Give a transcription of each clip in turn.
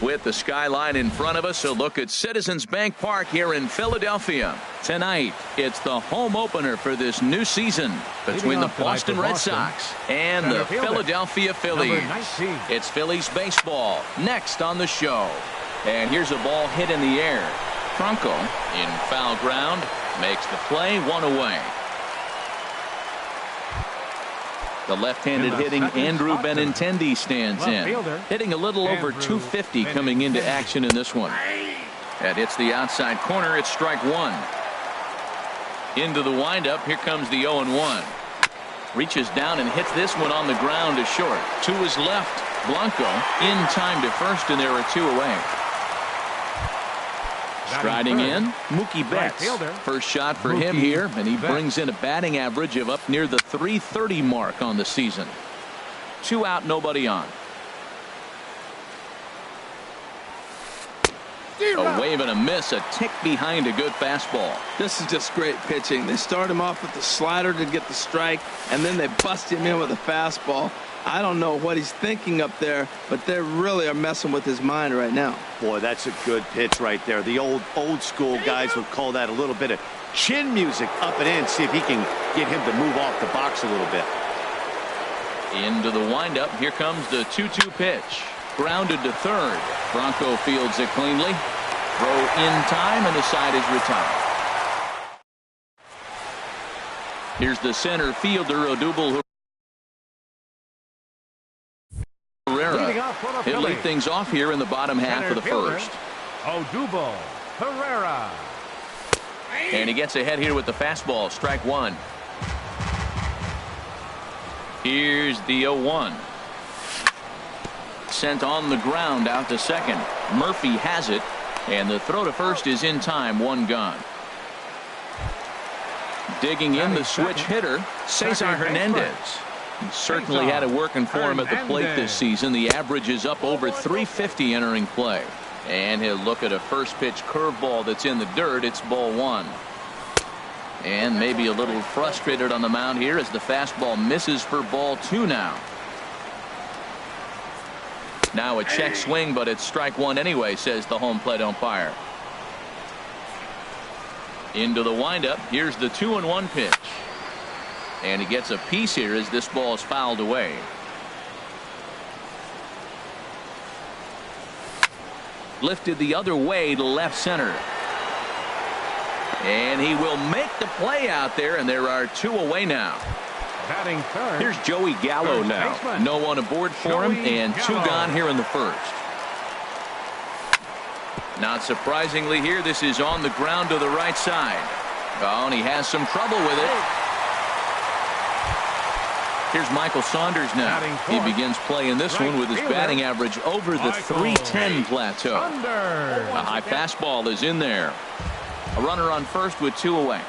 With the skyline in front of us, a look at Citizens Bank Park here in Philadelphia. Tonight, it's the home opener for this new season between the Boston Red Sox and the Philadelphia Phillies. It's Phillies baseball next on the show. And here's a ball hit in the air. Franco in foul ground makes the play, one away. The left-handed hitting Andrew Benintendi stands in, hitting a little over 250 coming into action in this one. And it's the outside corner. It's strike one. Into the windup. Here comes the 0-1. Reaches down and hits this one on the ground to short. To his left, Blanco in time to first, and there are two away. Striding in, Mookie Betts. First shot for him here, and he brings in a batting average of up near the .330 mark on the season. 2 out, nobody on. A wave and a miss, a tick behind a good fastball. This is just great pitching. They start him off with the slider to get the strike, and then they bust him in with a fastball. I don't know what he's thinking up there, but they really are messing with his mind right now. Boy, that's a good pitch right there. The old school guys would call that a little bit of chin music up and in. See if he can get him to move off the box a little bit. Into the windup. Here comes the 2-2 pitch. Grounded to third. Bronco fields it cleanly. Throw in time, and the side is retired. Here's the center fielder, Odubel Herrera. He'll lead things off here in the bottom half of the first. Odubel Herrera. And he gets ahead here with the fastball. Strike one. Here's the 0-1. Sent on the ground out to second. Murphy has it, and the throw to first is in time. One gone. Digging in the switch hitter, Cesar Hernandez. He certainly had it working for him at the plate this season. The average is up over 350 entering play. And he'll look at a first pitch curveball that's in the dirt. It's ball one. And maybe a little frustrated on the mound here as the fastball misses for ball two now. Now a check swing, but it's strike one anyway, says the home plate umpire. Into the windup. Here's the 2-1 pitch. And he gets a piece here as this ball is fouled away. Lifted the other way to left center. And he will make the play out there, and there are two away now. Batting third. Here's Joey Gallo now. No one aboard for him, and two gone here in the first. Not surprisingly here, this is on the ground to the right side. Oh, and he has some trouble with it. Here's Michael Saunders now. He begins playing this one with his batting average over the .310 plateau. A high fastball is in there. A runner on first with two away.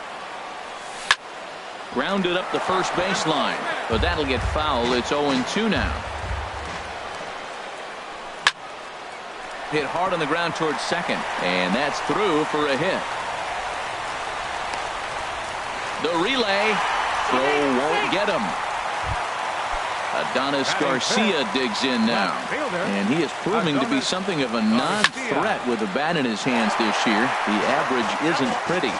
Grounded up the first baseline, but that'll get foul. It's 0-2 now. Hit hard on the ground towards second, and that's through for a hit. The relay throw won't get him. Adonis Garcia digs in now, and he is proving to be something of a non-threat with a bat in his hands this year. The average isn't pretty.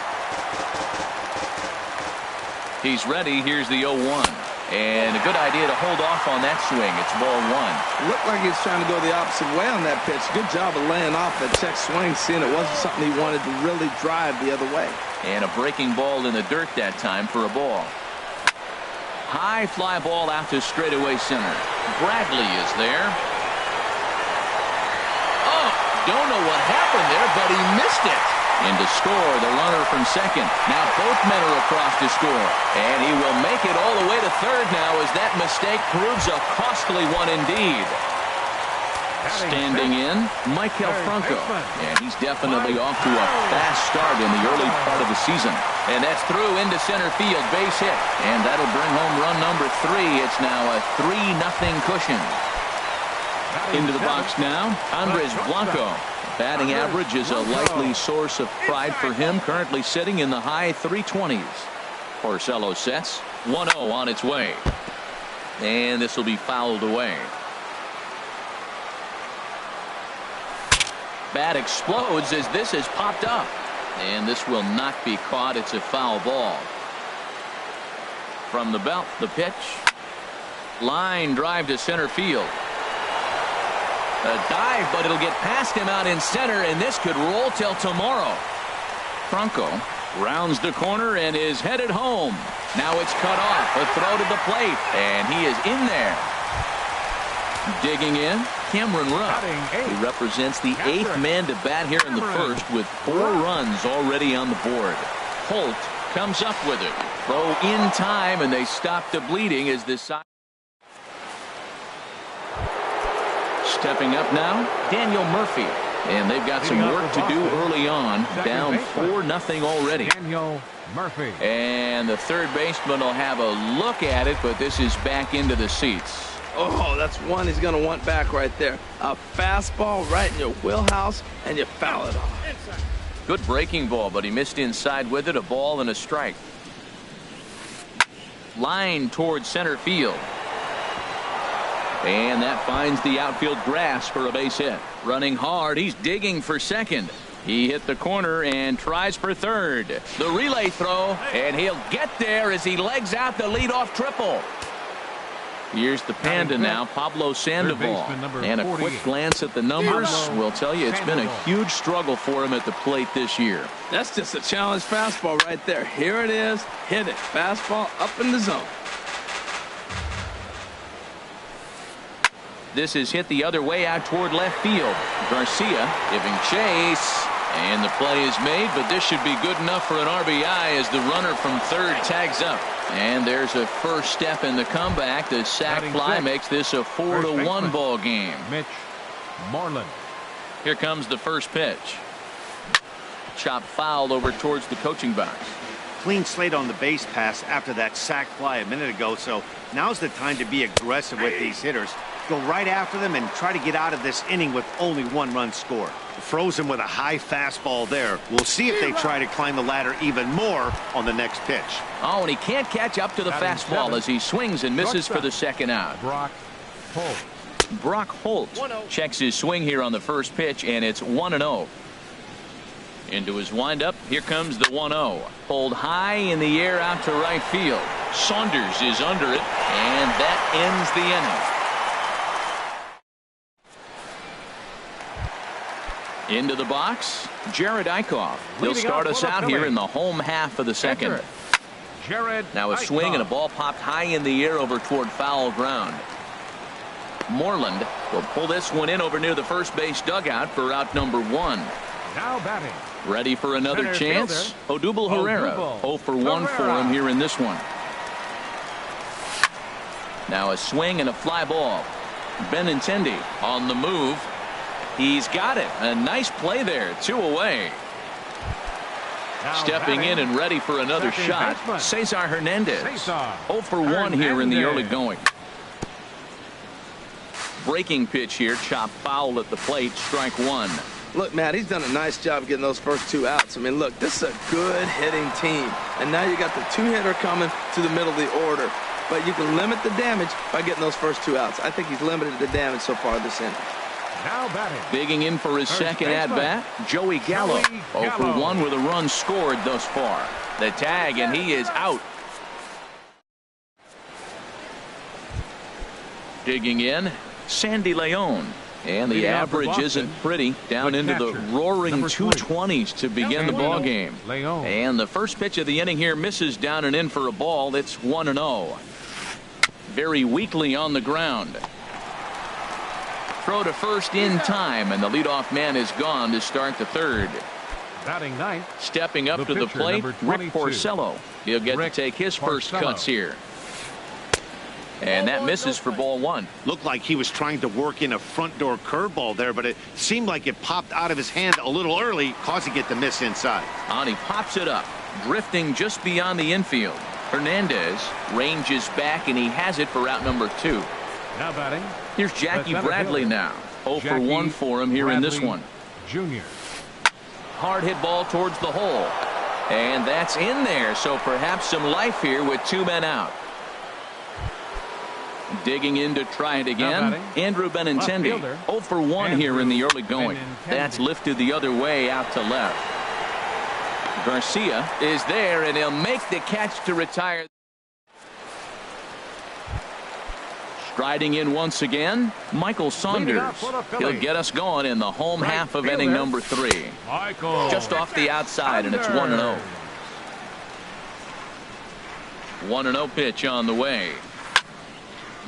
He's ready. Here's the 0-1, and a good idea to hold off on that swing. It's ball one. Looked like he was trying to go the opposite way on that pitch. Good job of laying off that check swing, seeing it wasn't something he wanted to really drive the other way. And a breaking ball in the dirt that time for a ball. High fly ball out to straightaway center. Bradley is there. Oh, don't know what happened there, but he missed it. And to score, the runner from second. Now both men are across to score. And he will make it all the way to third now as that mistake proves a costly one indeed. Standing in, Maikel Franco. And he's definitely off to a fast start in the early part of the season. And that's through into center field, base hit. And that'll bring home run number 3. It's now a 3-0 cushion. Into the box now, Andres Blanco. Batting average is a likely source of pride for him, currently sitting in the high 320s. Porcello sets, 1-0 on its way. And this will be fouled away. Bat explodes as this is popped up. And this will not be caught. It's a foul ball. From the belt, the pitch. Line drive to center field. A dive, but it'll get past him out in center, and this could roll till tomorrow. Franco rounds the corner and is headed home. Now it's cut off. A throw to the plate, and he is in there. Digging in, Cameron Rupp. He represents the 8th man to bat here in the first with 4 runs already on the board. Holt comes up with it. Throw in time, and they stop the bleeding as this side. Stepping up now, Daniel Murphy. And they've got some work to do early on. Down 4-0 already. Daniel Murphy. And the third baseman will have a look at it, but this is back into the seats. Oh, that's one he's going to want back right there. A fastball right in your wheelhouse, and you foul it off. Good breaking ball, but he missed inside with it. A ball and a strike. Line towards center field. And that finds the outfield grass for a base hit. Running hard, he's digging for second. He hit the corner and tries for third. The relay throw, and he'll get there as he legs out the leadoff triple. Here's the Panda now, Pablo Sandoval. And a quick glance at the numbers will tell you it's been a huge struggle for him at the plate this year. That's just a challenge fastball right there. Here it is. Hit it. Fastball up in the zone. This is hit the other way out toward left field. Garcia giving chase. And the play is made, but this should be good enough for an RBI as the runner from third tags up. And there's a first step in the comeback. The sac fly makes this a 4-1 ball game. Mitch Moreland. Here comes the first pitch. Chop fouled over towards the coaching box. Clean slate on the base pass after that sac fly a minute ago, so now's the time to be aggressive with these hitters. Go right after them and try to get out of this inning with only 1 run scored. Frozen with a high fastball there. We'll see if they try to climb the ladder even more on the next pitch. Oh, and he can't catch up to the fastball as he swings and misses for the second out. Brock Holt. Brock Holt checks his swing here on the first pitch, and it's 1-0. Into his windup, here comes the 1-0. Pulled high in the air out to right field. Saunders is under it, and that ends the inning. Into the box, Jared Eichhoff. He'll start us out here in the home half of the second. Jared now a swing Eichhoff. And a ball popped high in the air over toward foul ground. Moreland will pull this one in over near the first base dugout for out number 1. Now batting. Ready for another Center chance. fielder, Odubel Herrera. 0 for 1 for him here in this one. Now a swing and a fly ball. Benintendi on the move. He's got it. A nice play there. 2 away. Now Stepping batting, in and ready for another shot. baseman. Cesar Hernandez. Cesar 0 for 1 here in the early Hernandez. going. Breaking pitch here. Chop foul at the plate. Strike 1. Look, Matt, he's done a nice job getting those first 2 outs. I mean, look, this is a good hitting team. And now you got the 2-hitter coming to the middle of the order. But you can limit the damage by getting those first 2 outs. I think he's limited the damage so far this inning. Now batting. Digging in for his second at-bat, Joey Gallo. 0 for 1 with a run scored thus far. The tag, and he is out. Digging in, Sandy Leon. And the average isn't pretty. Down into the roaring 220s to begin the ball game. And the first pitch of the inning here misses down and in for a ball. It's 1-0. Very weakly on the ground. Throw to first in time, and the leadoff man is gone to start the third. Batting ninth. Stepping up to the pitcher, plate, number Rick 22. Porcello. He'll get to take his first cuts here. And that misses for ball 1. Looked like he was trying to work in a front door curveball there, but it seemed like it popped out of his hand a little early, causing it to miss inside. And he pops it up, drifting just beyond the infield. Hernandez ranges back, and he has it for out number 2. Now batting. Here's Jackie Center Bradley fielder. now. 0 for Jackie 1 for him here in this Bradley one. Jr. Hard hit ball towards the hole. And that's in there, so perhaps some life here with 2 men out. Digging in to try it again. Andrew Benintendi. 0 for 1 here in the early going. That's lifted the other way out to left. Garcia is there, and he'll make the catch to retire. Striding in once again, Michael Saunders. He'll get us going in the home half of inning number 3. Just off the outside, and it's 1-0. 1-0 pitch on the way.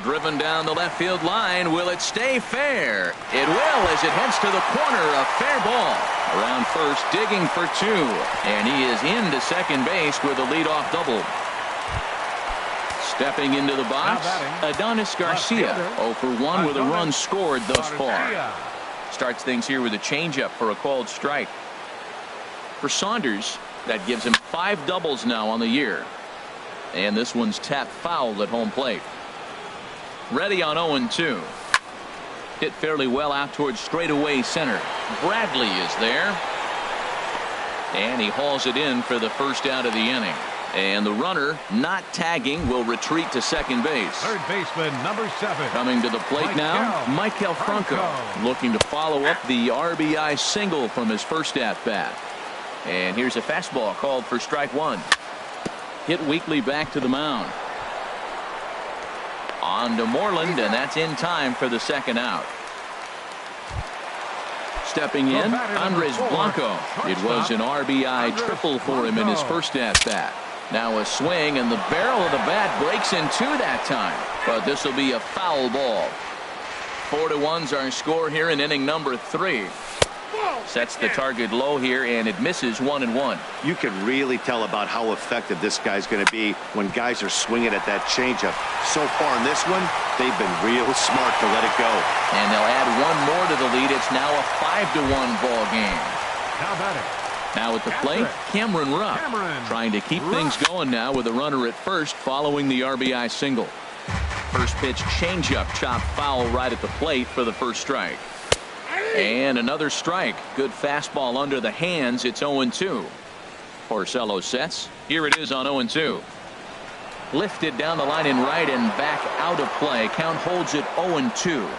Driven down the left field line. Will it stay fair? It will, as it heads to the corner. A fair ball. Around first, digging for 2. And he is into second base with a leadoff double. Stepping into the box, Adonis Garcia. 0 for 1 with a run scored thus far. Starts things here with a changeup for a called strike. For Saunders, that gives him 5 doubles now on the year. And this one's tapped foul at home plate. Ready on 0-2. Hit fairly well out towards straightaway center. Bradley is there. And he hauls it in for the first out of the inning. And the runner, not tagging, will retreat to second base. Third baseman, number 7. Coming to the plate now, Michael Franco. Looking to follow up the RBI single from his first at-bat. And here's a fastball called for strike 1. Hit weakly back to the mound. On to Moreland, and that's in time for the second out. Stepping in, Andres Blanco. It was an RBI triple for him in his first at-bat. Now a swing, and the barrel of the bat breaks in 2 that time. But this will be a foul ball. 4-1's our score here in inning number 3. Sets the target low here, and it misses 1-1. You can really tell about how effective this guy's going to be when guys are swinging at that changeup. So far in this one, they've been real smart to let it go. And they'll add 1 more to the lead. It's now a 5-1 ball game. How about it? Now at the plate, Cameron Rupp. Trying to keep things going now with a runner at first following the RBI single. First pitch changeup chopped foul right at the plate for the first strike. And another strike. Good fastball under the hands. It's 0-2. Porcello sets. Here it is on 0-2. Lifted down the line in right and back out of play. Count holds it 0-2.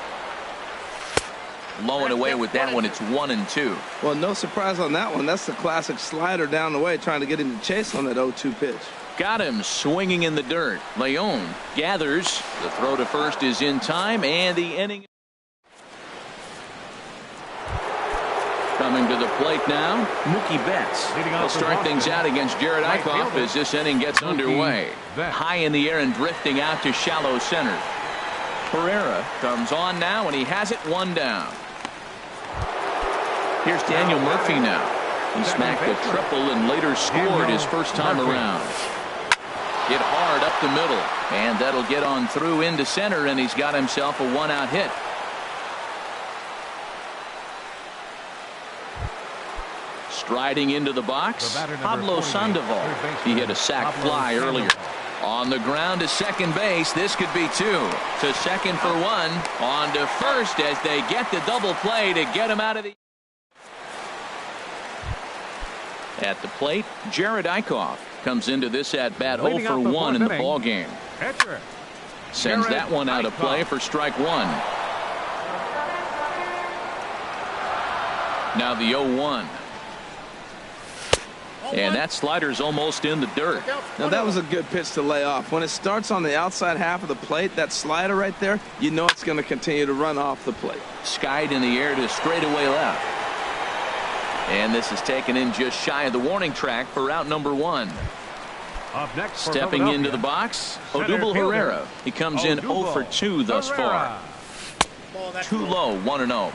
Low and away with that one. It's 1-2. Well, no surprise on that one. That's the classic slider down the way, trying to get him to chase on that 0-2 pitch. Got him swinging in the dirt. Leon gathers. The throw to first is in time, and the inning. Coming to the plate now, Mookie Betts. He'll start things out against Jared Eichhoff as this inning gets underway. High in the air and drifting out to shallow center. Pereira comes on now, and he has it 1 down. Here's Daniel Murphy now. He smacked a triple and later scored his first time around. Hit hard up the middle, and that'll get on through into center, and he's got himself a 1-out hit. Striding into the box, Pablo Sandoval. He hit a sac fly earlier. On the ground to second base. This could be 2. To second for 1. On to first as they get the double play to get him out of the. At the plate, Jared Eichhoff comes into this at bat 0 for 1 in the ball game. Sends that one out of play for strike 1. Now the 0-1. And that slider's almost in the dirt. Now that was a good pitch to lay off. When it starts on the outside half of the plate, that slider right there, you know it's going to continue to run off the plate. Skied in the air to straightaway left. And this is taken in just shy of the warning track for out number 1. Up next, stepping into the box, Odubel Herrera. He comes in 0 for 2 thus far. Too low, 1-0.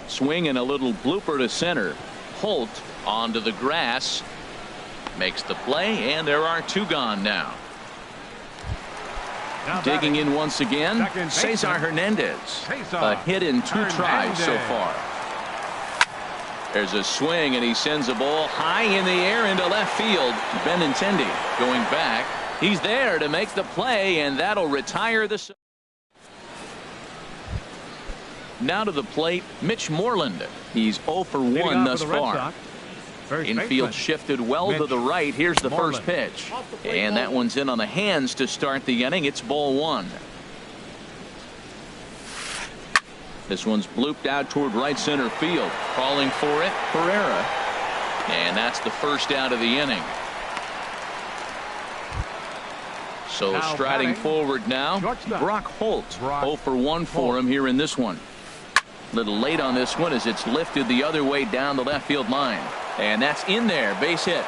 Swing and a little blooper to center. Holt onto the grass. Makes the play, and there are 2 gone now. Digging in once again, Cesar Hernandez. A hit in 2 tries so far. There's a swing, and he sends a ball high in the air into left field. Benintendi going back. He's there to make the play, and that'll retire the. Now to the plate, Mitch Moreland. He's 0 for 1 thus far. Infield shifted well to the right. Here's the first pitch. And that one's in on the hands to start the inning. It's ball one. This one's blooped out toward right center field. Calling for it, Pereira. And that's the first out of the inning. So striding forward now, Brock Holt. 0 for 1 for him here in this one. A little late on this one as it's lifted the other way down the left field line. And that's in there, base hit.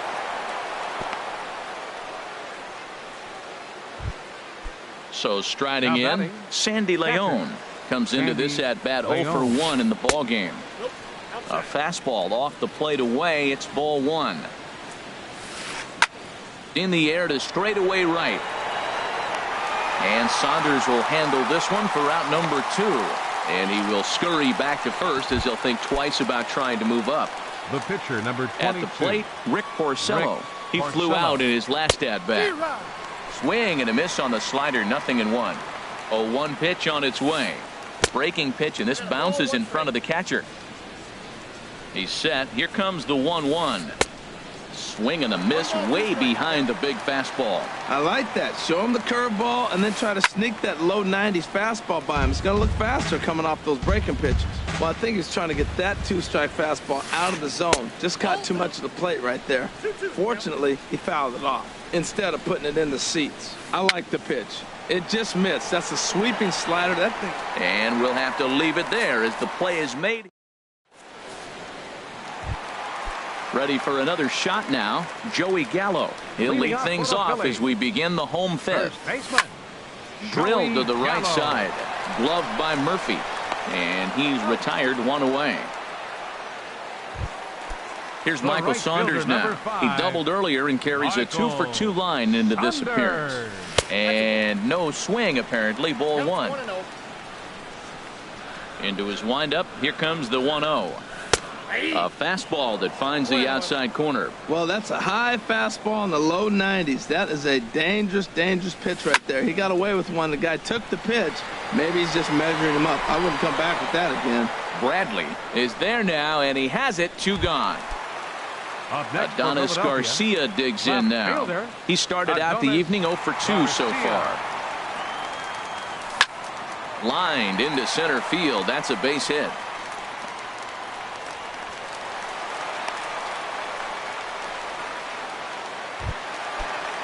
So striding in, Sandy Leon comes into this at bat 0 for 1 in the ball game. A fastball off the plate away. It's ball one. In the air to straightaway right. And Saunders will handle this one for out number 2. And he will scurry back to first as he'll think twice about trying to move up. The pitcher, number 22. At the plate, Rick Porcello. He flew out in his last at bat. Swing and a miss on the slider, 0-1. 0-1 pitch on its way. Breaking pitch, and this bounces in front of the catcher. He's set. Here comes the 1-1. Swing and a miss way behind the big fastball. I like that. Show him the curveball and then try to sneak that low 90s fastball by him. It's going to look faster coming off those breaking pitches. Well, I think he's trying to get that 2-strike fastball out of the zone. Just caught too much of the plate right there. Fortunately, he fouled it off instead of putting it in the seats. I like the pitch. It just missed. That's a sweeping slider. That thing. And we'll have to leave it there as the play is made. Ready for another shot now, Joey Gallo. He'll lead things off as we begin the home fifth. Drilled to the right side. Gloved by Murphy. And he's retired, 1 away. Here's Michael Saunders now. He doubled earlier and carries a 2 for 2 line into this appearance. And no swing apparently, ball one. Into his windup, here comes the 1-0. A fastball that finds the outside corner. Well, that's a high fastball in the low 90s. That is a dangerous, dangerous pitch right there. He got away with one. The guy took the pitch. Maybe he's just measuring him up. I wouldn't come back with that again. Bradley is there now, and he has it. 2 gone. Adonis Garcia digs in now. He started out the evening 0 for 2 so far. Lined into center field. That's a base hit.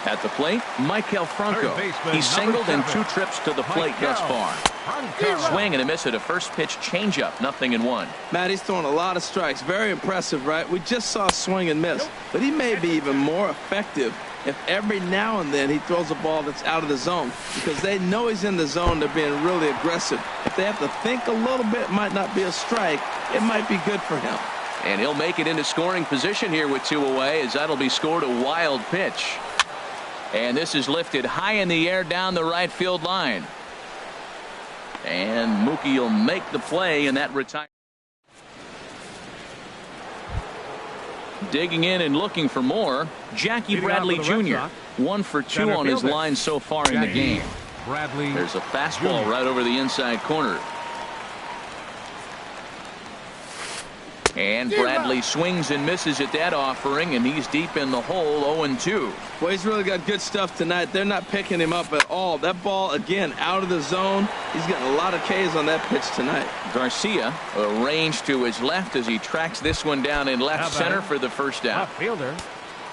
At the plate, Maikel Franco. He's singled in 2 trips to the plate thus far. Swing and a miss at a first pitch changeup, 0-1. Matt, he's throwing a lot of strikes. Very impressive, right? We just saw swing and miss, but he may be even more effective if every now and then he throws a ball that's out of the zone, because they know he's in the zone. They're being really aggressive. If they have to think a little bit, it might not be a strike. It might be good for him. And he'll make it into scoring position here with 2 away, as that'll be scored a wild pitch. And this is lifted high in the air down the right field line. And Mookie will make the play, and that retires. Digging in and looking for more, Jackie Bradley Jr. 1 for 2 on his line so far in the game. There's a fastball right over the inside corner. And Bradley swings and misses at that offering, and he's deep in the hole, 0-2. Well, he's really got good stuff tonight. They're not picking him up at all. That ball, again, out of the zone. He's getting a lot of Ks on that pitch tonight. Garcia arranged to his left as he tracks this one down in left center for the first out.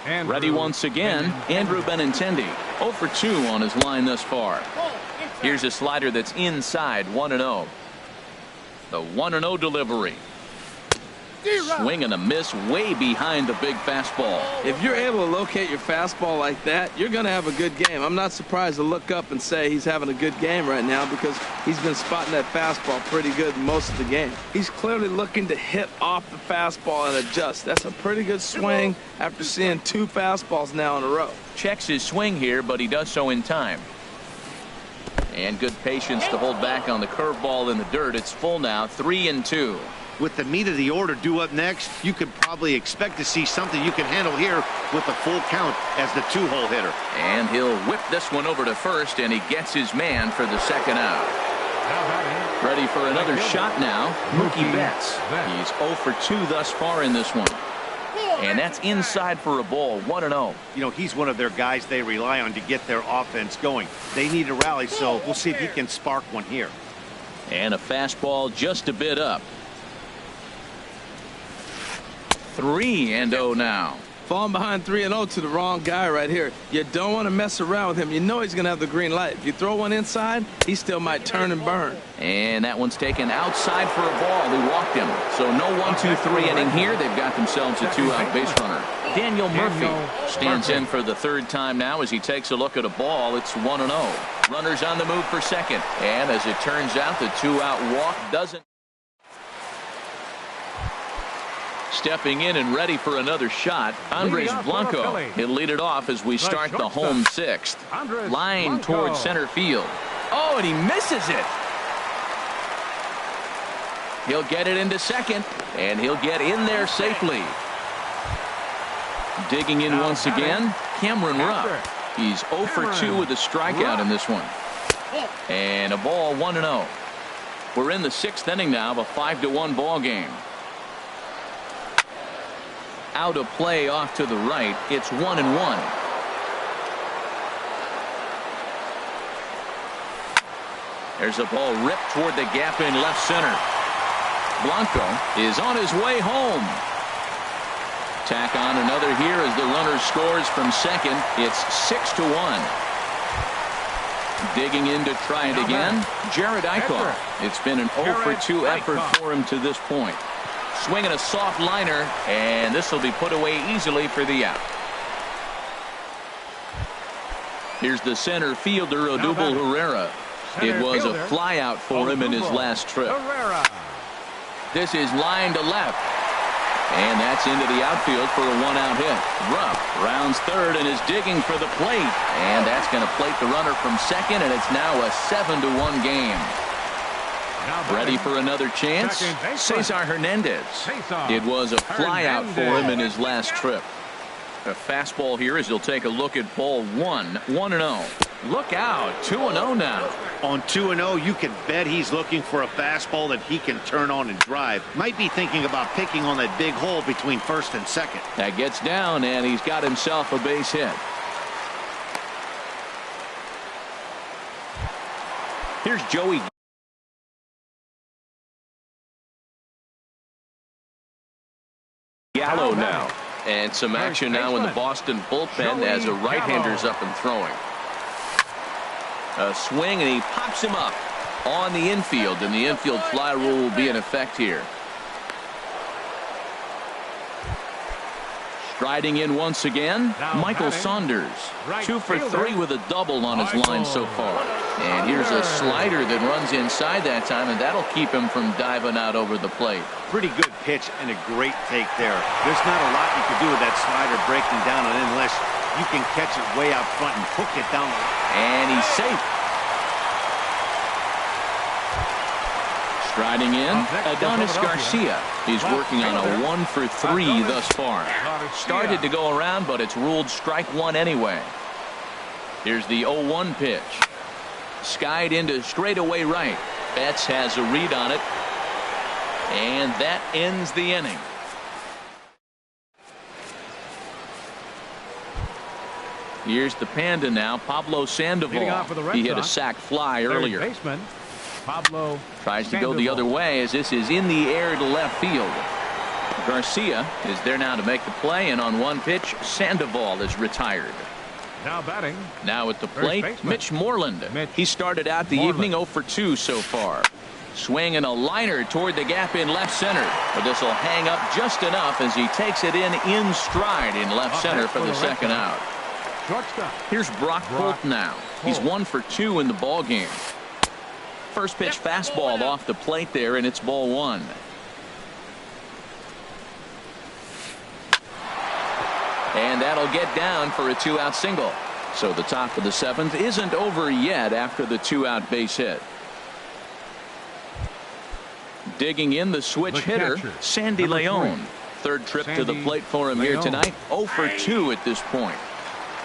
Ready once again, Andrew Benintendi. 0 for 2 on his line thus far. Here's a slider that's inside, 1-0. The 1-0 delivery. Swing and a miss way behind the big fastball. If you're able to locate your fastball like that, you're going to have a good game. I'm not surprised to look up and say he's having a good game right now, because he's been spotting that fastball pretty good most of the game. He's clearly looking to hit off the fastball and adjust. That's a pretty good swing after seeing 2 fastballs now in a row. Checks his swing here, but he does so in time. And good patience to hold back on the curveball in the dirt. It's full now, 3-2. With the meat of the order due up next, you could probably expect to see something you can handle here with a full count as the 2-hole hitter. And he'll whip this one over to first, and he gets his man for the second out. Ready for another shot now, Mookie Betts. He's 0 for 2 thus far in this one. And that's inside for a ball, 1-0. You know, he's one of their guys they rely on to get their offense going. They need a rally, so we'll see if he can spark one here. And a fastball just a bit up. 3-0 now. Falling behind 3-0 to the wrong guy right here. You don't want to mess around with him. You know he's going to have the green light. If you throw one inside, he still might turn and burn. And that one's taken outside for a ball. They walked him. So no 1-2-3 inning here. They've got themselves a two-out base runner. Daniel Murphy stands in for the third time now as he takes a look at a ball. It's 1-0. Runners on the move for second. And as it turns out, the two-out walk doesn't. Stepping in and ready for another shot, Andres Blanco. He'll lead it off as we start the home sixth. Line towards center field. Oh, and he misses it. He'll get it into second, and he'll get in there safely. Digging in once again, Cameron Rupp. He's 0 for 2 with a strikeout in this one. And a ball, 1-0. We're in the sixth inning now of a 5-1 ball game. Out of play off to the right. It's 1-1. There's a ball ripped toward the gap in left center. Blanco is on his way home. Tack on another here as the runner scores from second. It's 6-1. Digging in to try it again, Jared Eichhoff. It's been an 0 for 2 effort for him to this point. Swinging a soft liner, and this will be put away easily for the out. Here's the center fielder, Odubel Herrera. It was a flyout for him in his last trip. This is line to left. And that's into the outfield for a one-out hit. Rupp rounds third and is digging for the plate. And that's going to plate the runner from second, and it's now a 7-1 game. Ready for another chance? Cesar Hernandez. It was a flyout for him in his last trip. A fastball here as he'll take a look at ball 1. 1-0. Look out. 2-0 now. On 2-0, you can bet he's looking for a fastball that he can turn on and drive. Might be thinking about picking on that big hole between first and second. That gets down, and he's got himself a base hit. Here's Joey Gallo now. And some action now in the Boston bullpen as a right-hander's up and throwing. A swing, and he pops him up on the infield, and the infield fly rule will be in effect here. Striding in once again, Michael Saunders. 2 for 3 with a double on his line so far. And here's a slider that runs inside that time, and that'll keep him from diving out over the plate. Pretty good pitch and a great take there. There's not a lot you can do with that slider breaking down unless you can catch it way out front and hook it down. And he's safe. Striding in, Adonis Garcia. He's working on a 1 for 3 thus far. Started to go around, but it's ruled strike one anyway. Here's the 0-1 pitch. Skied into straightaway right. Betts has a read on it. And that ends the inning. Here's the Panda now, Pablo Sandoval. He hit a sac fly earlier. Pablo tries to go the other way as this is in the air to left field. Garcia is there now to make the play, and on one pitch, Sandoval is retired. Now batting. Now at the plate, Mitch Moreland. He started out the evening 0 for 2 so far. Swing and a liner toward the gap in left center. But this will hang up just enough as he takes it in stride in left center for the second out. Here's Brock Holt now. He's 1 for 2 in the ball game. First pitch fastball off the plate there, and it's ball 1. And that'll get down for a 2-out single. So the top of the 7th isn't over yet after the 2-out base hit. Digging in the switch hitter, Sandy Leon. Third trip to the plate for him here tonight. 0 for 2 at this point.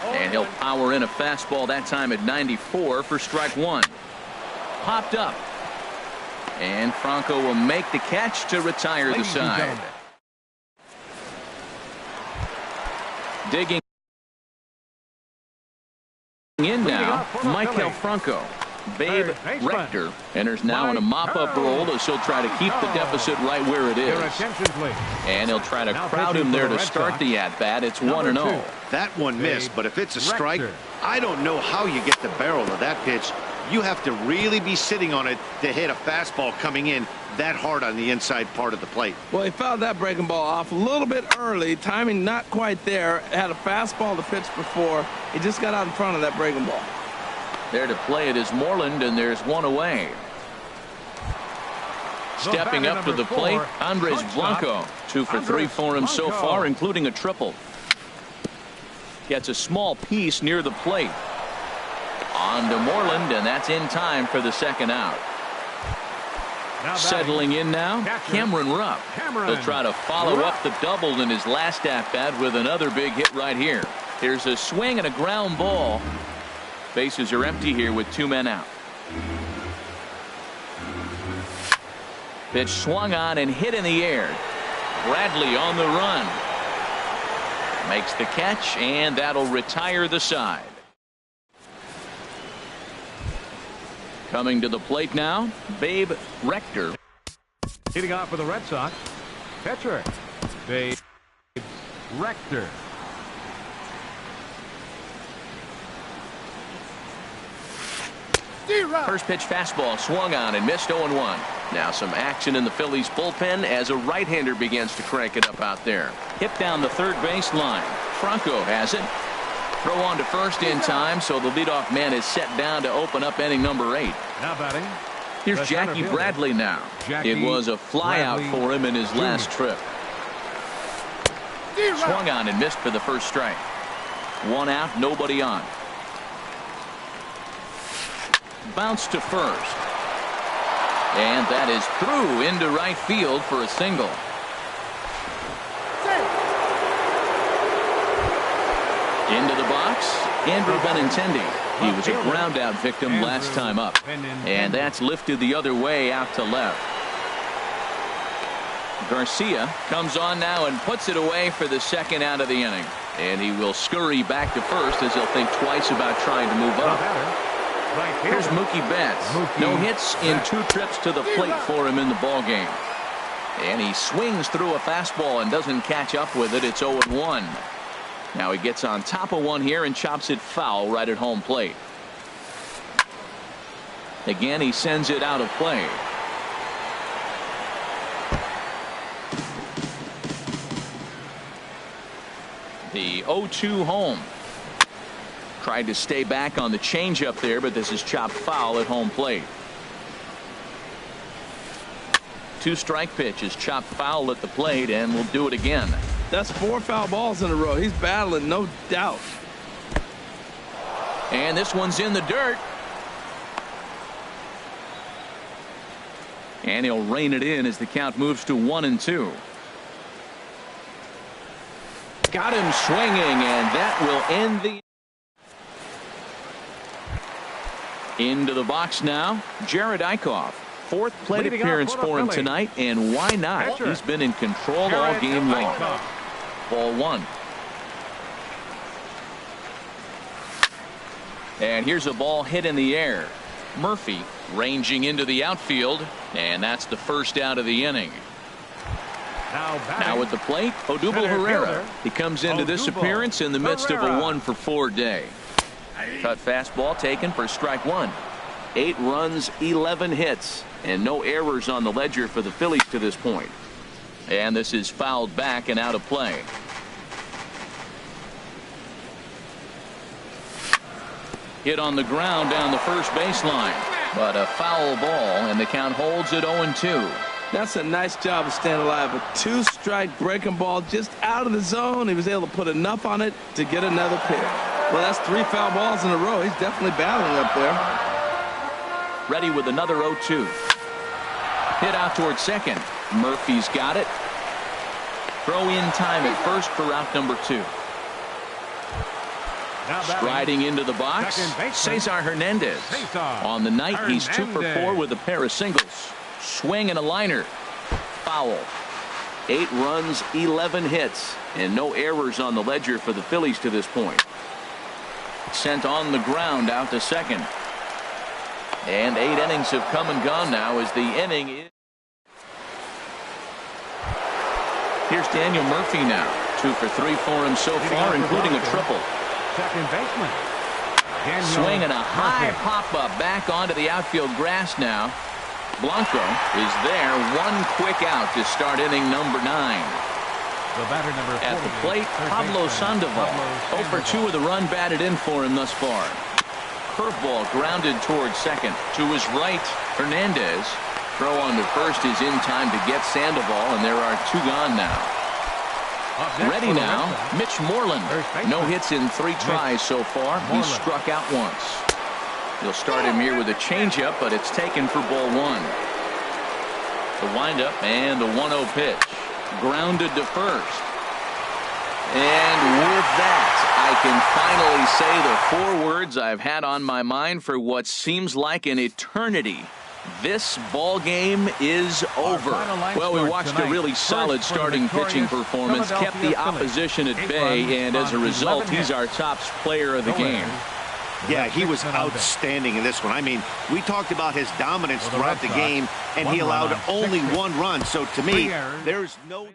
And he'll power in a fastball that time at 94 for strike 1. Popped up. And Franco will make the catch to retire the side. Digging in now, Michael Franco. Babe Rector enters now in a mop-up role as he'll try to keep the deficit right where it is. And he'll try to crowd him there to start the at-bat. It's 1-0. That one missed, but if it's a strike, I don't know how you get the barrel of that pitch. You have to really be sitting on it to hit a fastball coming in that hard on the inside part of the plate. Well, he fouled that breaking ball off a little bit early. Timing not quite there. Had a fastball to pitch before. He just got out in front of that breaking ball. There to play it is Moreland, and there's one away. Stepping up to the plate, Andres Blanco. 2 for 3 for him so far, including a triple. Gets a small piece near the plate. On to Moreland, and that's in time for the second out. Settling in now, Cameron Rupp. He'll try to follow up the double in his last at-bat with another big hit right here. Here's a swing and a ground ball. Bases are empty here with 2 men out. Pitch swung on and hit in the air. Bradley on the run. Makes the catch, and that'll retire the side. Coming to the plate now, Babe Rector. Hitting off for the Red Sox, catcher, Babe Rector. First pitch fastball swung on and missed 0-1. Now some action in the Phillies bullpen as a right-hander begins to crank it up out there. Hit down the third base line. Franco has it. Throw on to first in time, so the leadoff man is set down to open up inning number 8. Now batting. Here's Jackie Bradley now. It was a flyout for him in his last trip. Swung on and missed for the first strike. 1 out, nobody on. Bounce to first. And that is through into right field for a single. Into the box, Andrew Benintendi. He was a ground out victim last time up. And that's lifted the other way out to left. Garcia comes on now and puts it away for the second out of the inning. And he will scurry back to first as he'll think twice about trying to move up. Here's Mookie Betts. No hits in 2 trips to the plate for him in the ballgame. And he swings through a fastball and doesn't catch up with it. It's 0-1. Now he gets on top of one here and chops it foul right at home plate. Again, he sends it out of play. The 0-2 home. Tried to stay back on the changeup there, but this is chopped foul at home plate. 2 strike pitches, chopped foul at the plate, and we'll do it again. That's 4 foul balls in a row. He's battling, no doubt. And this one's in the dirt. And he'll rein it in as the count moves to 1-2. Got him swinging, and that will end the. Into the box now, Jared Eichhoff. 4th plate appearance for him tonight, and why not? He's been in control all game long. Ball 1. And here's a ball hit in the air. Murphy ranging into the outfield, and that's the first out of the inning. Now at the plate, Odubel Herrera. He comes into this appearance in the midst of a 1-for-4 day. Cut fastball taken for strike 1. 8 runs, 11 hits, and no errors on the ledger for the Phillies to this point. And this is fouled back and out of play. Hit on the ground down the first baseline, but a foul ball, and the count holds at 0-2. That's a nice job of staying alive. A 2-strike breaking ball just out of the zone. He was able to put enough on it to get another pick. Well, that's 3 foul balls in a row. He's definitely battling up there. Ready with another 0-2. Hit out towards second. Murphy's got it. Throw in time at first for out number 2. Striding into the box, Cesar Hernandez. On the night, he's 2 for 4 with a pair of singles. Swing and a liner. Foul. 8 runs, 11 hits, and no errors on the ledger for the Phillies to this point. Sent on the ground out to second. And 8 innings have come and gone now as the inning is. Here's Daniel Murphy now. 2 for 3 for him so far, including a triple. Second baseman. Swinging a high pop-up back onto the outfield grass now. Blanco is there. 1 quick out to start inning number 9. The batter number 40, at the plate, Pablo Sandoval. 0 for 2 with a run batted in for him thus far. Curveball grounded towards second. To his right, Hernandez. Throw on to first is in time to get Sandoval, and there are 2 gone now. Ready now, Mitch Moreland. No hits in 3 tries so far. He struck out once. He'll start him here with a changeup, but it's taken for ball 1. The windup and the 1-0 pitch. Grounded to first. And with that, I can finally say the 4 words I've had on my mind for what seems like an eternity. This ball game is over. Well, we watched a really solid starting pitching performance, kept the opposition at bay, and as a result, he's our top player of the game. Yeah, he was outstanding in this one. I mean, we talked about his dominance throughout the game, and he allowed only 1 run. So to me, there's no...